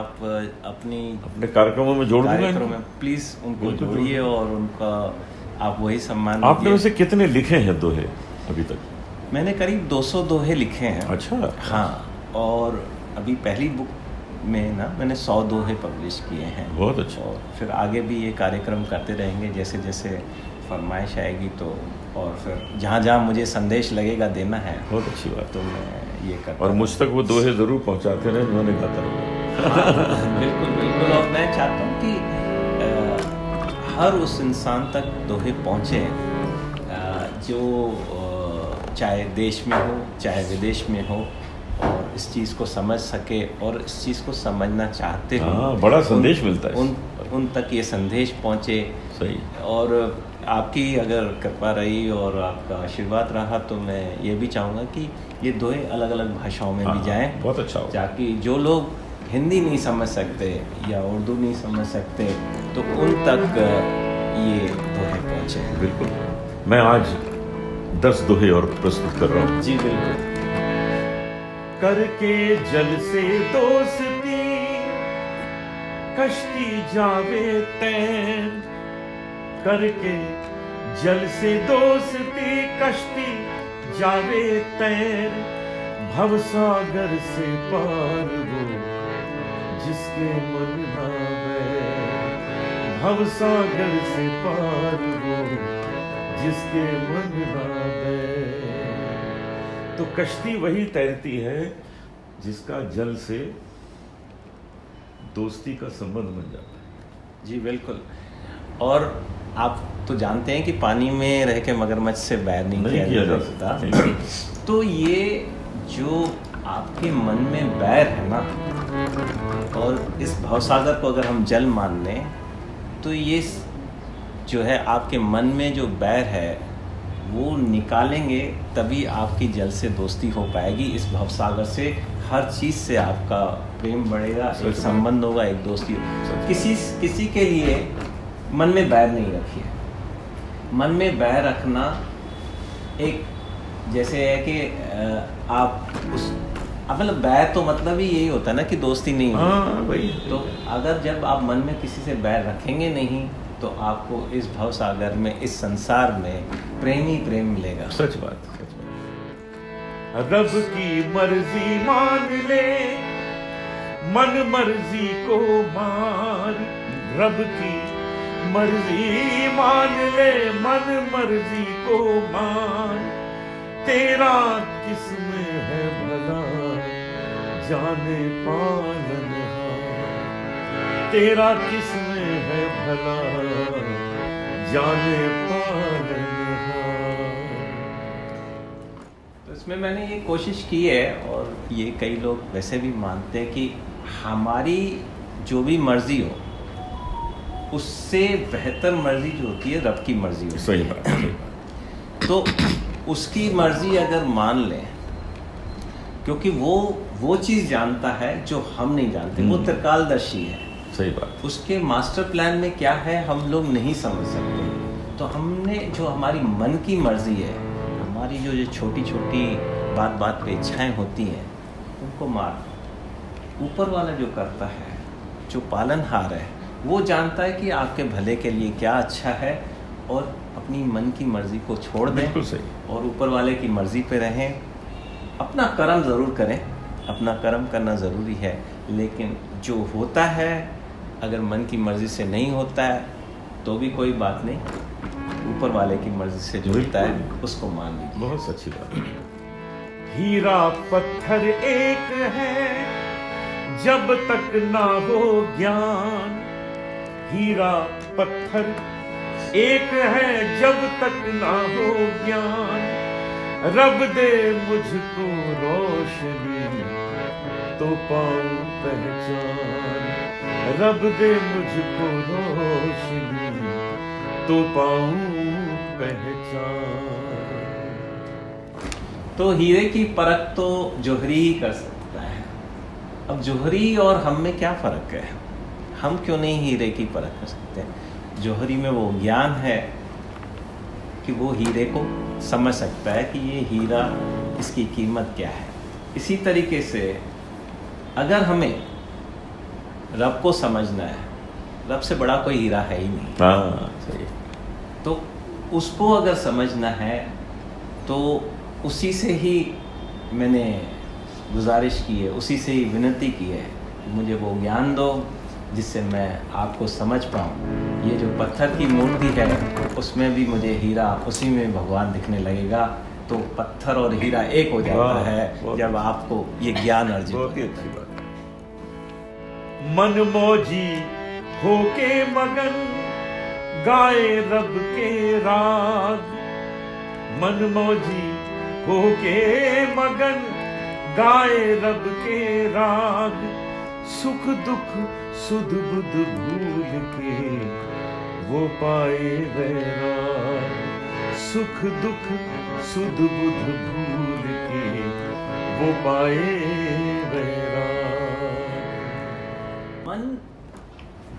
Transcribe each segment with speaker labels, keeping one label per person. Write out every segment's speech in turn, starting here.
Speaker 1: आप अपने
Speaker 2: कार्यक्रमों में जोड़ दूंगा
Speaker 1: कार्यक्रम में प्लीज उनको जोड़िए और उनका आप वही सम्मान
Speaker 2: आपने
Speaker 1: दीजिए।
Speaker 2: वैसे कितने लिखे हैं दोहे अभी तक?
Speaker 1: मैंने करीब 200 दोहे लिखे हैं।
Speaker 2: अच्छा।
Speaker 1: हाँ, और अभी पहली बुक में ना मैंने 100 दोहे पब्लिश किए हैं।
Speaker 2: बहुत अच्छा।
Speaker 1: और फिर आगे भी ये कार्यक्रम करते रहेंगे जैसे जैसे फरमाइश आएगी तो, और फिर जहाँ जहाँ मुझे संदेश लगेगा देना है
Speaker 2: बहुत अच्छी बात।
Speaker 1: तो मैं ये करता
Speaker 2: और मुझ तक वो दोहे जरूर पहुंचाते रहे, मैंने गाता रहूँगा।
Speaker 1: बिल्कुल बिल्कुल। और मैं चाहता हूँ कि हर उस इंसान तक दोहे पहुँचे जो चाहे देश में हो चाहे विदेश में हो और इस चीज़ को समझ सके और इस चीज़ को समझना चाहते हो।
Speaker 2: हाँ, बड़ा संदेश मिलता है।
Speaker 1: उन तक ये संदेश पहुँचे।
Speaker 2: सही।
Speaker 1: और आपकी अगर कृपा रही और आपका आशीर्वाद रहा तो मैं ये भी चाहूँगा कि ये दोहे अलग अलग भाषाओं में भी जाएं।
Speaker 2: बहुत अच्छा होगा।
Speaker 1: ताकि जो लोग हिंदी नहीं समझ सकते या उर्दू नहीं समझ सकते तो उन तक ये दोहे पहुँचे।
Speaker 2: बिल्कुल। मैं आज 10 दोहे और प्रस्तुत कर रहा हूँ।
Speaker 1: जी बिल्कुल।
Speaker 2: करके जल से दोस्ती कश्ती जावे तैर, करके जल से दोस्ती कश्ती जावे तैर, भवसागर से पार वो जिसके मन ना बैर, भवसागर से पार वो जिसके मन ना बैर। तो कश्ती वही तैरती है जिसका जल से दोस्ती का संबंध बन जाता है।
Speaker 1: जी बिल्कुल। और आप तो जानते हैं कि पानी में रह के मगरमच्छ से बैर नहीं किया जा सकता। तो ये जो आपके मन में बैर है ना, और इस भवसागर को अगर हम जल मान लें तो ये जो है आपके मन में जो बैर है वो निकालेंगे तभी आपकी जल से दोस्ती हो पाएगी। इस भवसागर से हर चीज़ से आपका प्रेम बढ़ेगा, एक संबंध होगा, एक दोस्ती होगा। किसी के लिए मन में बैर नहीं रखिए। मन में बैर रखना एक जैसे है कि आप उस मतलब बैर तो मतलब ही यही होता है ना कि दोस्ती नहीं
Speaker 2: होती।
Speaker 1: तो अगर जब आप मन में किसी से बैर रखेंगे नहीं तो आपको इस भवसागर में, इस संसार में प्रेम ही प्रेम मिलेगा।
Speaker 2: सच बात, सच बात। रब की मर्जी मान ले, मन मर्जी को मार, रब की मर्जी मान ले, मन मर्जी को मान, तेरा किसमें है भला जाने पालनहार, तेरा किसमें है भला जाने पालनहार।
Speaker 1: तो इसमें मैंने ये कोशिश की है और ये कई लोग वैसे भी मानते हैं कि हमारी जो भी मर्जी हो उससे बेहतर मर्जी जो होती है रब की मर्जी होती है।
Speaker 2: सही बात, सही बात।
Speaker 1: तो उसकी मर्जी अगर मान लें, क्योंकि वो चीज़ जानता है जो हम नहीं जानते, वो त्रिकालदर्शी है।
Speaker 2: सही बात।
Speaker 1: उसके मास्टर प्लान में क्या है हम लोग नहीं समझ सकते। तो हमने जो हमारी मन की मर्जी है, हमारी जो छोटी छोटी बात पे इच्छाएं होती हैं उनको मार, ऊपर वाला जो करता है, जो पालनहार है, वो जानता है कि आपके भले के लिए क्या अच्छा है और अपनी मन की मर्जी को छोड़ दें।
Speaker 2: बिल्कुल सही।
Speaker 1: और ऊपर वाले की मर्जी पे रहें। अपना कर्म ज़रूर करें, अपना कर्म करना ज़रूरी है, लेकिन जो होता है अगर मन की मर्जी से नहीं होता है तो भी कोई बात नहीं, ऊपर वाले की मर्जी से जो होता है उसको मान लीजिए।
Speaker 2: बहुत अच्छी बात। हीरा पत्थर एक है जब तक ना हो ज्ञान, हीरा पत्थर एक है जब तक ना हो ज्ञान, रब दे मुझको रोशनी तो पाऊं पहचान, रब दे मुझको रोशनी तो पाऊं पहचान।
Speaker 1: तो हीरे की परख तो जौहरी ही कर सकता है। अब जौहरी और हम में क्या फ़र्क है? हम क्यों नहीं हीरे की परख कर सकते? जौहरी में वो ज्ञान है कि वो हीरे को समझ सकता है कि ये हीरा, इसकी कीमत क्या है। इसी तरीके से अगर हमें रब को समझना है, रब से बड़ा कोई हीरा है ही नहीं।
Speaker 2: हाँ सही।
Speaker 1: तो उसको अगर समझना है तो उसी से ही मैंने गुजारिश की है, उसी से ही विनती की है कि मुझे वो ज्ञान दो जिससे मैं आपको समझ पाऊँ। ये जो पत्थर की मूर्ति है उसमें भी मुझे हीरा, उसी में भगवान दिखने लगेगा। तो पत्थर और हीरा एक हो जाता है जब आपको ये ज्ञान अर्जित हो।
Speaker 2: बहुत ही अच्छी बात। मन मौजी होके मगन गाए रब के राग, मन मौजी होके मगन गाए रब के राग, सुख दुख सुध बुध भूल के वो पाए वैराग, सुख दुख सुध बुध भूल के वो पाए वैराग।
Speaker 1: मन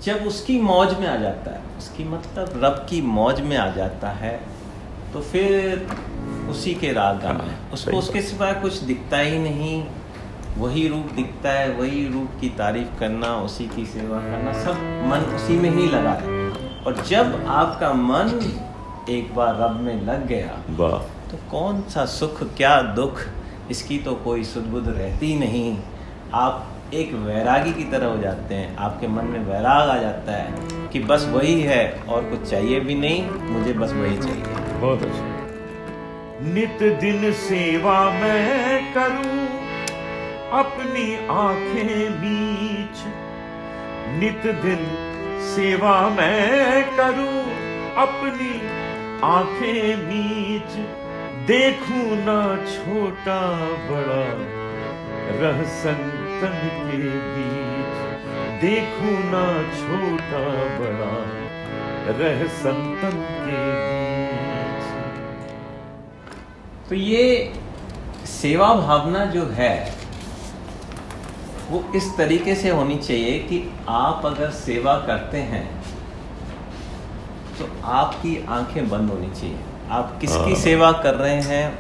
Speaker 1: जब उसकी मौज में आ जाता है, उसकी मतलब रब की मौज में आ जाता है, तो फिर उसी के राग गाना है। उसको उसके सिवा कुछ दिखता ही नहीं, वही रूप दिखता है, वही रूप की तारीफ करना, उसी की सेवा करना, सब मन उसी में ही लगा है। और जब आपका मन एक बार रब में लग गया तो कौन सा सुख क्या दुख, इसकी तो कोई सुध-बुध रहती नहीं। आप एक वैरागी की तरह हो जाते हैं, आपके मन में वैराग आ जाता है कि बस वही है और कुछ चाहिए भी नहीं, मुझे बस वही चाहिए।
Speaker 2: बहुत अच्छा। नित दिन सेवा मैं करूं अपनी आंखें बीच, नित दिन सेवा मैं करूं अपनी आंखें बीच, देखूं ना छोटा बड़ा रह संतन के बीच, देखूं ना छोटा बड़ा रह संतन के बीच।
Speaker 1: तो ये सेवा भावना जो है वो इस तरीके से होनी चाहिए कि आप अगर सेवा करते हैं तो आपकी आंखें बंद होनी चाहिए। आप किसकी सेवा कर रहे हैं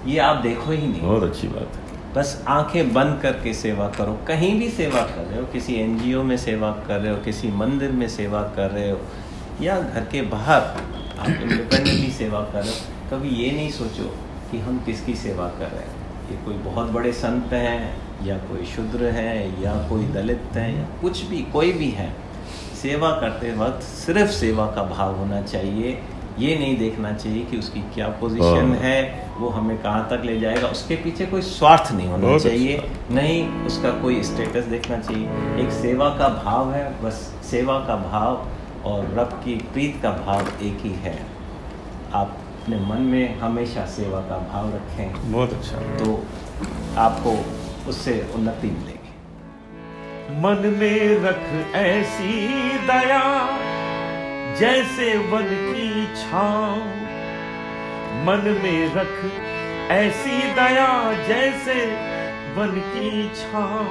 Speaker 1: ये आप देखो ही नहीं।
Speaker 2: बहुत अच्छी बात है।
Speaker 1: बस आंखें बंद करके सेवा करो। कहीं भी सेवा कर रहे हो, किसी एनजीओ में सेवा कर रहे हो, किसी मंदिर में सेवा कर रहे हो, या घर के बाहर आप इंडिपेंडेंटली सेवा कर रहे हो, कभी ये नहीं सोचो कि हम किसकी सेवा कर रहे हैं। ये कोई बहुत बड़े संत हैं या कोई शूद्र हैं या कोई दलित हैं या कुछ भी, कोई भी है, सेवा करते वक्त सिर्फ सेवा का भाव होना चाहिए। ये नहीं देखना चाहिए कि उसकी क्या पोजीशन है, वो हमें कहाँ तक ले जाएगा, उसके पीछे कोई स्वार्थ नहीं होना चाहिए, नहीं उसका कोई स्टेटस देखना चाहिए। एक सेवा का भाव है, बस सेवा का भाव और रब की प्रीत का भाव एक ही है। आप अपने मन में हमेशा सेवा का भाव रखें,
Speaker 2: बहुत अच्छा,
Speaker 1: तो आपको उससे उन्नति मिलेगी।
Speaker 2: मन में रख ऐसी दया जैसे वन की छाँव, मन में रख ऐसी दया जैसे वन की छाँव,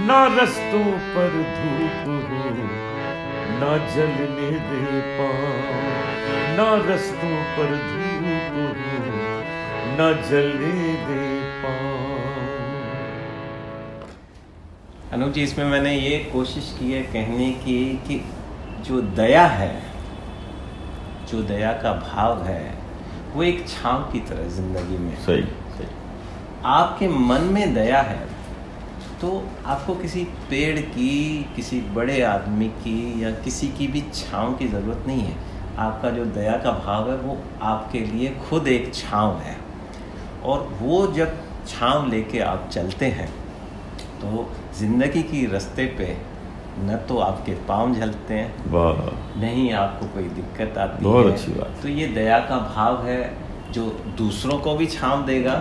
Speaker 2: ना रस्तों पर धूप हो ना जलने दे पाँव, ना रस्तों पर धूप हो ना जलने दे पाँव।
Speaker 1: अनूप जी, इसमें मैंने ये कोशिश की है कहने की कि जो दया है, जो दया का भाव है, वो एक छांव की तरह जिंदगी में।
Speaker 2: सही सही।
Speaker 1: आपके मन में दया है तो आपको किसी पेड़ की, किसी बड़े आदमी की या किसी की भी छांव की ज़रूरत नहीं है। आपका जो दया का भाव है वो आपके लिए खुद एक छांव है, और वो जब छांव लेके आप चलते हैं तो ज़िंदगी की रास्ते पे न तो आपके पाँव झलते हैं, नहीं आपको कोई दिक्कत आती है।
Speaker 2: बहुत अच्छी बात।
Speaker 1: तो ये दया का भाव है जो दूसरों को भी छांव देगा,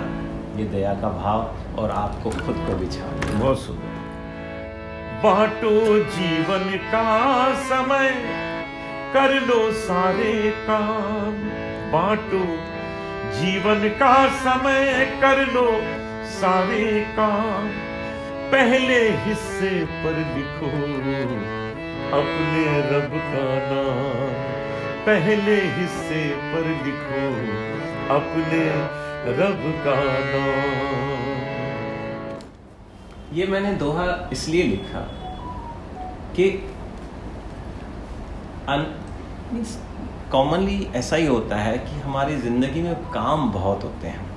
Speaker 1: ये दया का भाव, और आपको खुद को भी छांव देगा।
Speaker 2: बहुत सुंदर। बांटो जीवन का समय, कर लो सारे काम, बांटो जीवन का समय, कर लो सारे काम, पहले हिस्से पर लिखो अपने रब का नाम, पहले हिस्से पर लिखो अपने रब का नाम।
Speaker 1: ये मैंने दोहा इसलिए लिखा कि कॉमनली ऐसा ही होता है कि हमारी ज़िंदगी में काम बहुत होते हैं।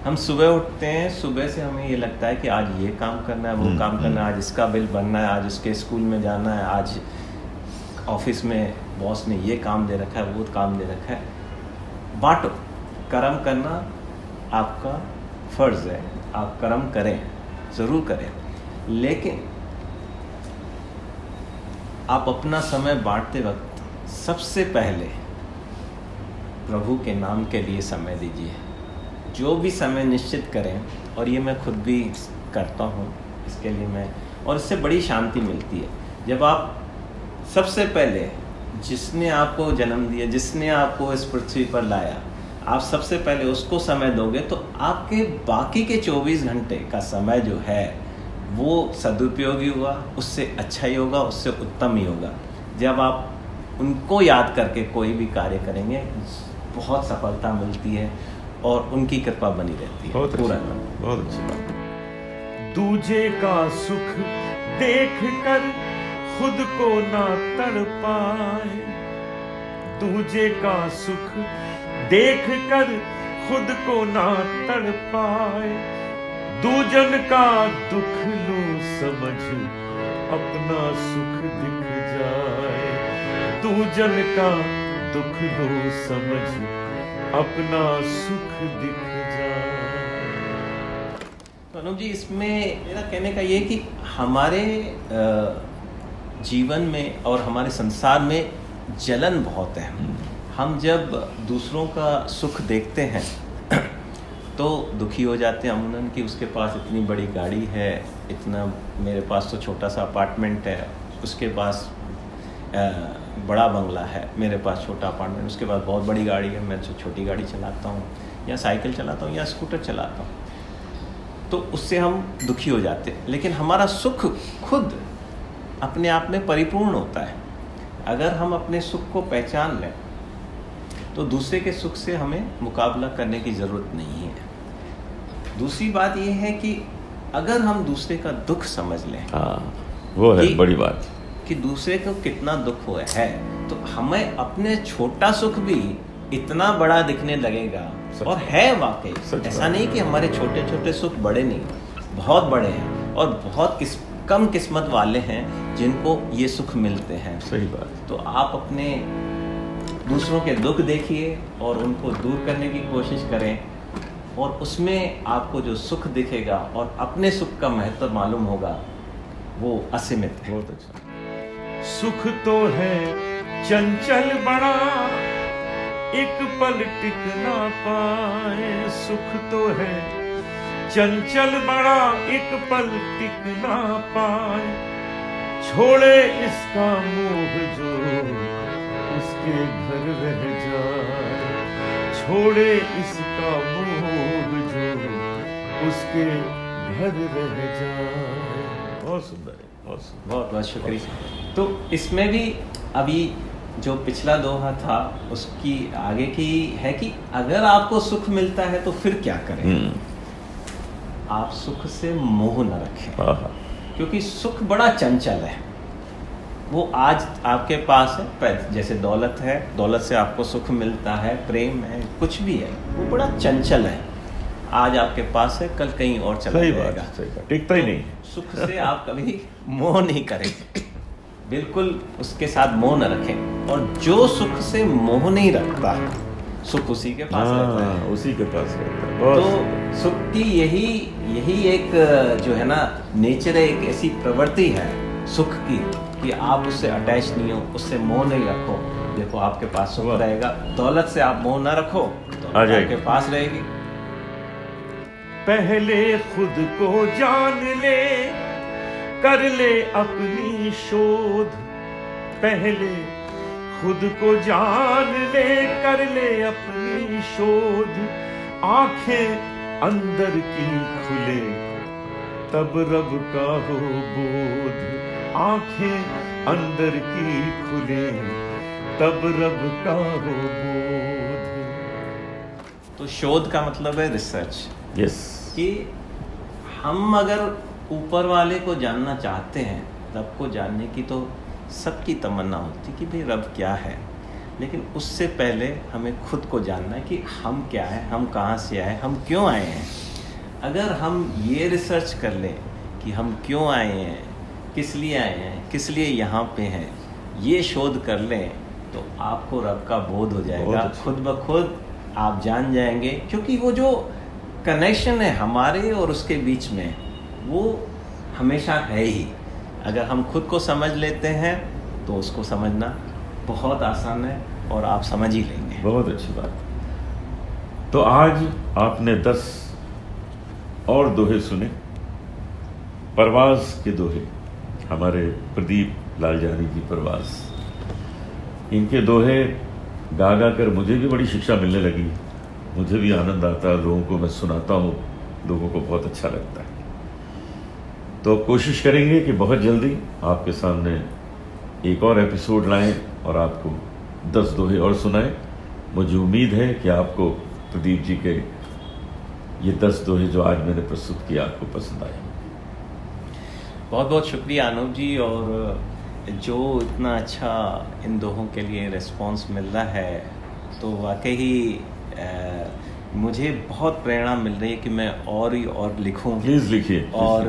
Speaker 1: हम सुबह उठते हैं, सुबह से हमें ये लगता है कि आज ये काम करना है, वो काम करना है, आज इसका बिल भरना है, आज उसके स्कूल में जाना है, आज ऑफिस में बॉस ने ये काम दे रखा है, वो काम दे रखा है। बांटो, कर्म करना आपका फ़र्ज़ है, आप कर्म करें, ज़रूर करें, लेकिन आप अपना समय बांटते वक्त सबसे पहले प्रभु के नाम के लिए समय दीजिए। जो भी समय निश्चित करें, और ये मैं खुद भी करता हूँ, इसके लिए मैं, और इससे बड़ी शांति मिलती है। जब आप सबसे पहले जिसने आपको जन्म दिया, जिसने आपको इस पृथ्वी पर लाया, आप सबसे पहले उसको समय दोगे तो आपके बाकी के 24 घंटे का समय जो है वो सदुपयोगी हुआ, उससे अच्छा ही होगा, उससे उत्तम ही होगा। जब आप उनको याद करके कोई भी कार्य करेंगे, बहुत सफलता मिलती है और उनकी कृपा बनी रहती है।
Speaker 2: बहुत
Speaker 1: पूरा
Speaker 2: बहुत अच्छी बात। दूजे का सुख देख कर खुद को ना तड़पाए, दूजे का सुख देख कर खुद को ना तड़पाए, दूजन का दुख लो समझ अपना सुख दिख जाए, दूजन का दुख लो समझ अपना सुख दिख जाए।
Speaker 1: तो अनुप जी, इसमें मेरा कहने का ये कि हमारे जीवन में और हमारे संसार में जलन बहुत है। हम जब दूसरों का सुख देखते हैं तो दुखी हो जाते हैं अमूमन कि उसके पास इतनी बड़ी गाड़ी है, इतना, मेरे पास तो छोटा सा अपार्टमेंट है, उसके पास बड़ा बंगला है, मेरे पास छोटा अपार्टमेंट, उसके पास बहुत बड़ी गाड़ी है, मैं तो छोटी गाड़ी चलाता हूँ, या साइकिल चलाता हूँ, या स्कूटर चलाता हूँ। तो उससे हम दुखी हो जाते हैं। लेकिन हमारा सुख खुद अपने आप में परिपूर्ण होता है। अगर हम अपने सुख को पहचान लें तो दूसरे के सुख से हमें मुकाबला करने की ज़रूरत नहीं है। दूसरी बात यह है कि अगर हम दूसरे का दुख समझ लें,
Speaker 2: वो है बड़ी बात,
Speaker 1: कि दूसरे को कितना दुख हुआ है, तो हमें अपने छोटा सुख भी इतना बड़ा दिखने लगेगा। और है वाकई, ऐसा नहीं कि हमारे छोटे छोटे सुख बड़े नहीं, बहुत बड़े हैं, और बहुत कम किस्मत वाले हैं जिनको ये सुख मिलते हैं।
Speaker 2: सही बात।
Speaker 1: तो आप अपने दूसरों के दुख देखिए और उनको दूर करने की कोशिश करें, और उसमें आपको जो सुख दिखेगा और अपने सुख का महत्व मालूम होगा, वो असीमित है।
Speaker 2: बहुत अच्छा। सुख तो है चंचल बड़ा, एक पल टिक ना पाए, सुख तो है चंचल बड़ा, एक पल टिक ना पाए, छोड़े इसका मोह जो उसके घर रह जाए, छोड़े इसका मोह जो उसके घर रह जाए। बहुत सुंदर है, बहुत सुंदर।
Speaker 1: बहुत बहुत शुक्रिया। तो इसमें भी अभी जो पिछला दोहा था उसकी आगे की है कि अगर आपको सुख मिलता है तो फिर क्या करें। आप सुख से मोह न रखें, क्योंकि सुख बड़ा चंचल है। वो आज आपके पास है, जैसे दौलत है, दौलत से आपको सुख मिलता है, प्रेम है, कुछ भी है, वो बड़ा चंचल है। आज आपके पास है, कल कहीं और चला जाएगा,
Speaker 2: टिकता ही नहीं।
Speaker 1: सुख से आप कभी मोह नहीं करें, बिल्कुल उसके साथ मोह न रखें। और जो सुख से मोह नहीं रखता, सुख उसी के पास रहता है,
Speaker 2: उसी के पास रहता है।
Speaker 1: तो सुख की यही एक जो है ना नेचर है, एक ऐसी प्रवृत्ति है सुख की कि आप उससे अटैच नहीं हो, उससे मोह नहीं रखो। देखो आपके पास सुख रहेगा। दौलत से आप मोह ना रखो तो आपके पास रहेगी।
Speaker 2: पहले खुद को जान ले, कर ले अपनी शोध, पहले खुद को जान ले, कर ले अपनी शोध, आंखें अंदर की खुले तब रब का हो बोध, आंखें अंदर की खुले तब रब का हो बोध।
Speaker 1: तो शोध का मतलब है रिसर्च।
Speaker 2: यस।
Speaker 1: कि हम अगर ऊपर वाले को जानना चाहते हैं रब को जानने की तो सबकी तमन्ना होती कि भाई रब क्या है, लेकिन उससे पहले हमें खुद को जानना है कि हम क्या हैं, हम कहाँ से आए, हम क्यों आए हैं। अगर हम ये रिसर्च कर लें कि हम क्यों आए हैं, किस लिए आए हैं, kiस लिए यहाँ पे हैं, ये शोध कर लें तो आपको रब का बोध हो जाएगा। खुद ब खुद आप जान जाएंगे, क्योंकि वो जो कनेक्शन है हमारे और उसके बीच में वो हमेशा है ही। अगर हम खुद को समझ लेते हैं तो उसको समझना बहुत आसान है और आप समझ ही लेंगे।
Speaker 2: बहुत अच्छी बात। तो आज आपने 10 और दोहे सुने, परवाज़ के दोहे, हमारे प्रदीप लालजानी जी परवाज़, इनके दोहे गा गा कर मुझे भी बड़ी शिक्षा मिलने लगी। मुझे भी आनंद आता है, लोगों को मैं सुनाता हूँ, लोगों को बहुत अच्छा लगता है। तो कोशिश करेंगे कि बहुत जल्दी आपके सामने एक और एपिसोड लाएं और आपको 10 दोहे और सुनाएं। मुझे उम्मीद है कि आपको प्रदीप जी के ये 10 दोहे जो आज मैंने प्रस्तुत किया आपको पसंद आए।
Speaker 1: बहुत बहुत शुक्रिया अनूप जी, और जो इतना अच्छा इन दोहों के लिए रिस्पांस मिल रहा है तो वाकई मुझे बहुत प्रेरणा मिल रही है कि मैं और ही और लिखूं।
Speaker 2: प्लीज़ लिखिए।
Speaker 1: और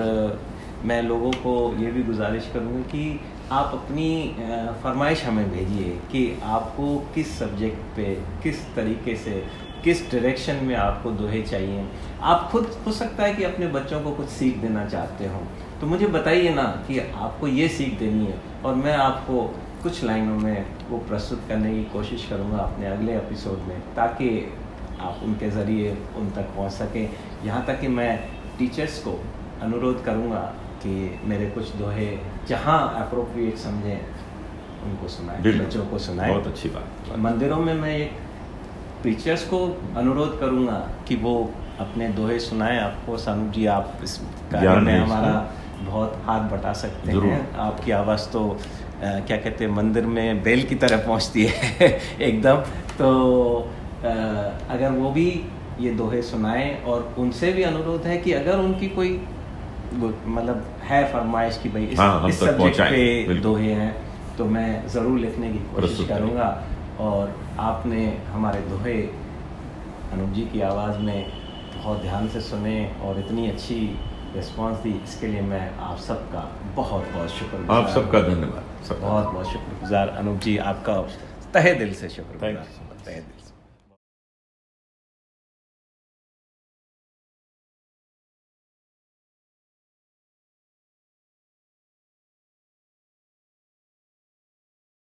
Speaker 1: मैं लोगों को ये भी गुजारिश करूँगा कि आप अपनी फरमाइश हमें भेजिए कि आपको किस सब्जेक्ट पे, किस तरीके से, किस डायरेक्शन में आपको दोहे चाहिए। आप खुद हो सकता है कि अपने बच्चों को कुछ सीख देना चाहते हो, तो मुझे बताइए ना कि आपको ये सीख देनी है, और मैं आपको कुछ लाइनों में वो प्रस्तुत करने की कोशिश करूँगा अपने अगले एपिसोड में, ताकि आप उनके ज़रिए उन तक पहुँच सकें। यहाँ तक कि मैं टीचर्स को अनुरोध करूँगा कि मेरे कुछ दोहे जहाँ अप्रोप्रिएट समझें उनको सुनाएं, बच्चों को सुनाएं।
Speaker 2: बहुत अच्छी बात।
Speaker 1: मंदिरों में मैं एक प्रीचर्स को अनुरोध करूँगा कि वो अपने दोहे सुनाएं। आपको सानू जी, आप इस कार्य में हमारा बहुत हाथ बटा सकते हैं। आपकी आवाज़ तो क्या कहते हैं, मंदिर में बेल की तरह पहुंचती है एकदम। तो अगर वो भी ये दोहे सुनाएं, और उनसे भी अनुरोध है कि अगर उनकी कोई मतलब है फरमाइश कि भाई इस सब्जेक्ट पे दोहे हैं, तो मैं ज़रूर लिखने की कोशिश करूँगा। और आपने हमारे दोहे अनूप जी की आवाज़ में बहुत ध्यान से सुने और इतनी अच्छी रिस्पांस दी, इसके लिए मैं आप सबका बहुत बहुत शुक्रगुजार।
Speaker 2: आप सबका धन्यवाद।
Speaker 1: बहुत बहुत शुक्रगुजार अनूप जी, आपका तहे दिल से शुक्रगुजार। तहे दिल।